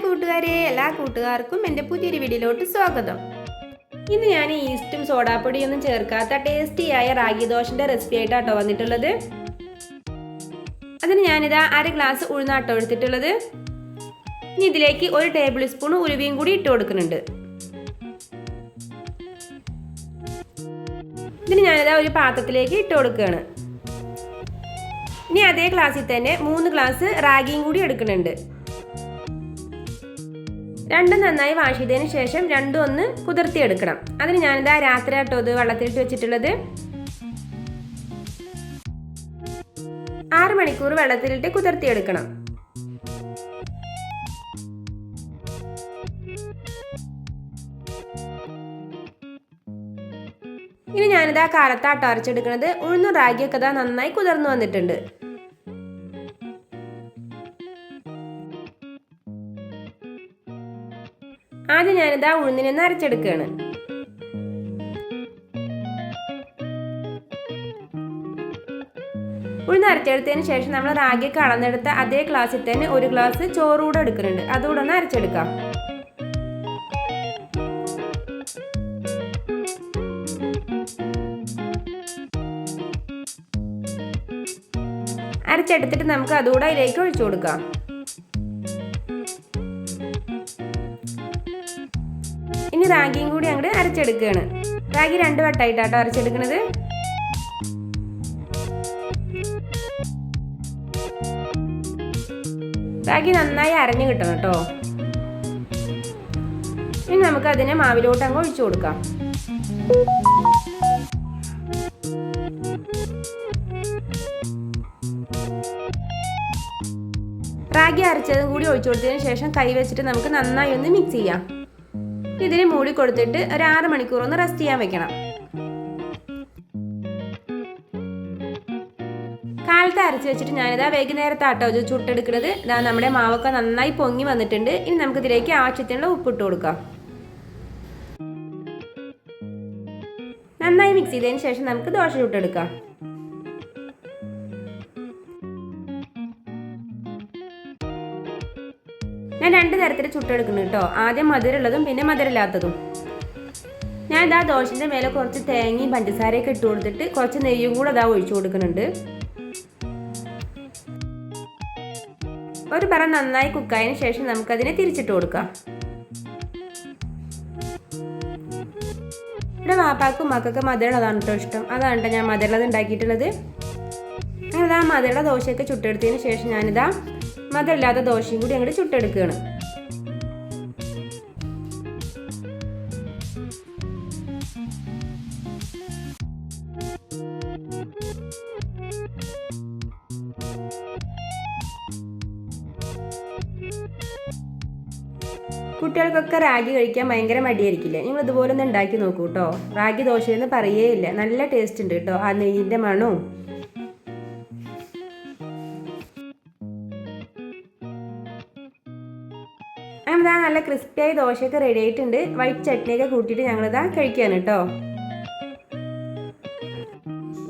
കൂട്ടുകാരെ, എല്ലാ കൂട്ടുകാർക്കും എൻ്റെ പുതിയൊരു വീഡിയോയിലോട്ട് സ്വാഗതം. ഇന്ന് ഞാൻ ഈസ്റ്റും സോഡാപ്പൊടിയൊന്നും ചേർക്കാത്ത ടേസ്റ്റിയായ റാഗി ദോശൻ്റെ റെസിപ്പി ആയിട്ടാട്ടോ വന്നിട്ടുള്ളത്. അതിന് ഞാനിതാ 1/2 ഗ്ലാസ് ഉഴുന്നാട്ടോ എടുത്തിട്ടുള്ളത്. ഇനി ഇതിലേക്ക് 1 ടേബിൾ സ്പൂൺ ഉലുവയും കൂടി ഇട്ട് കൊടുക്കുന്നുണ്ട്. ഇതിന് ഞാനിതാ ഒരു പാത്രത്തിലേക്ക് ഇട്ട് കൊടുക്കുകയാണ്. ഇനി അതേ ഗ്ലാസ്സിൽ തന്നെ 3 ഗ്ലാസ് റാഗിയും കൂടി എടുക്കുന്നുണ്ട്. രണ്ടും നന്നായി വാഷ് ചെയ്തതിന് ശേഷം രണ്ടും ഒന്ന് കുതിർത്തിയെടുക്കണം. അതിന് ഞാനിതാ രാത്രി ആട്ടോ ഇത് വെള്ളത്തിലിട്ട് വെച്ചിട്ടുള്ളത്. 6 മണിക്കൂർ വെള്ളത്തിലിട്ട് കുതിർത്തിയെടുക്കണം. ഇനി ഞാനിതാ കാലത്താട്ടോ അരച്ചെടുക്കുന്നത്. ഉഴുന്നും റാഗിയൊക്കെ ഇതാ നന്നായി കുതിർന്നു വന്നിട്ടുണ്ട്. ആദ്യം ഞാനിതാ ഉഴുന്നിനൊന്ന് അരച്ചെടുക്കുകയാണ്. ഉഴുന്ന് അരച്ചെടുത്തതിന് ശേഷം നമ്മൾ റാഗിയൊക്കെ അളന്നെടുത്ത അതേ ഗ്ലാസ്സിൽ തന്നെ 1 ഗ്ലാസ് ചോറൂടെ എടുക്കുന്നുണ്ട്. അതുകൂടെ ഒന്ന് അരച്ചെടുക്കാം. അരച്ചെടുത്തിട്ട് നമുക്ക് അതുകൂടെ അതിലേക്ക് ഒഴിച്ചു കൊടുക്കാം. ഇനി റാഗിയും കൂടി അങ്ങോട്ട് അരച്ചെടുക്കുകയാണ്. റാഗി 2 വട്ടമായിട്ടാട്ടോ അരച്ചെടുക്കുന്നത്. റാഗി നന്നായി അരഞ്ഞു കിട്ടണം കേട്ടോ. ഇനി നമുക്ക് അതിനെ മാവിലോട്ട് അങ്ങ് ഒഴിച്ചു കൊടുക്കാം. റാഗി അരച്ചതും കൂടി ഒഴിച്ചു കൊടുത്തതിന് ശേഷം കൈ വെച്ചിട്ട് നമുക്ക് നന്നായി ഒന്ന് മിക്സ് ചെയ്യാം. ഇതിന് മൂടി കൊടുത്തിട്ട് ഒരു 6 മണിക്കൂർ ഒന്ന് റെസ്റ്റ് ചെയ്യാൻ വെക്കണം. കാലത്ത് അരച്ച് വെച്ചിട്ട് ഞാനിതാ വൈകുന്നേരത്തെ ആട്ടോ ഇത് ചുട്ടെടുക്കുന്നത്. ഇതാ നമ്മുടെ മാവൊക്കെ നന്നായി പൊങ്ങി വന്നിട്ടുണ്ട്. ഇനി നമുക്ക് ഇതിലേക്ക് ആവശ്യത്തിനുള്ള ഉപ്പിട്ട് കൊടുക്കാം. നന്നായി മിക്സ് ചെയ്തതിന് ശേഷം നമുക്ക് ദോശ ചുട്ടെടുക്കാം. ഞാൻ 2 തരത്തിൽ ചുട്ടെടുക്കുന്നു കേട്ടോ. ആദ്യം മധുരമുള്ളതും പിന്നെ മധുരമില്ലാത്തതും. ഞാൻ ഇതാ ദോശൻ്റെ മേലെ കുറച്ച് തേങ്ങയും പഞ്ചസാരയൊക്കെ ഇട്ട് കൊടുത്തിട്ട് കുറച്ച് നെയ്യും കൂടെ ഇതാ ഒഴിച്ചു കൊടുക്കുന്നുണ്ട്. ഒരു പറ നന്നായി കുക്കായതിന് ശേഷം നമുക്കതിനെ തിരിച്ചിട്ട് കൊടുക്കാം. ഇവിടെ വാപ്പാക്കും മക്കൾക്ക് മധുരമുള്ളതാണ് കേട്ടോ ഇഷ്ടം. അതാണ് കേട്ടോ ഞാൻ മധുരമുള്ളത് ഉണ്ടാക്കിയിട്ടുള്ളത്. അങ്ങനെ ആ മധുരമുള്ള ദോശയൊക്കെ ചുട്ടെടുത്തതിന് ശേഷം ഞാനിതാ മധുരമില്ലാത്ത ദോശയും കൂടി അങ്ങോട്ട് ചുട്ടെടുക്കുകയാണ്. കുട്ടികൾക്കൊക്കെ റാഗി കഴിക്കാൻ ഭയങ്കര മടിയായിരിക്കില്ലേ? നിങ്ങൾ ഇതുപോലെ ഒന്ന് ഉണ്ടാക്കി നോക്കൂ കേട്ടോ. റാഗി ദോശയെന്ന് പറയേയില്ല. നല്ല ടേസ്റ്റ് ഉണ്ട് കേട്ടോ. ആ നെയ്യിൻ്റെ മണവും അങ്ങനെതാ നല്ല ക്രിസ്പിയായി ദോശയൊക്കെ റെഡി ആയിട്ടുണ്ട്. വൈറ്റ് ചട്നിയൊക്കെ കൂട്ടിയിട്ട് ഞങ്ങളിതാ കഴിക്കുകയാണ് കേട്ടോ.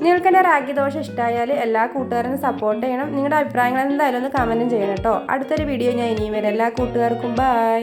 നിങ്ങൾക്ക് എൻ്റെ റാഗി ദോശ ഇഷ്ടമായാൽ എല്ലാ കൂട്ടുകാരും സപ്പോർട്ട് ചെയ്യണം. നിങ്ങളുടെ അഭിപ്രായങ്ങൾ എന്തായാലും ഒന്ന് കമൻറ്റും ചെയ്യണം കേട്ടോ. അടുത്തൊരു വീഡിയോ ഞാൻ ഇനിയും വരാം. എല്ലാ കൂട്ടുകാർക്കും ബൈ.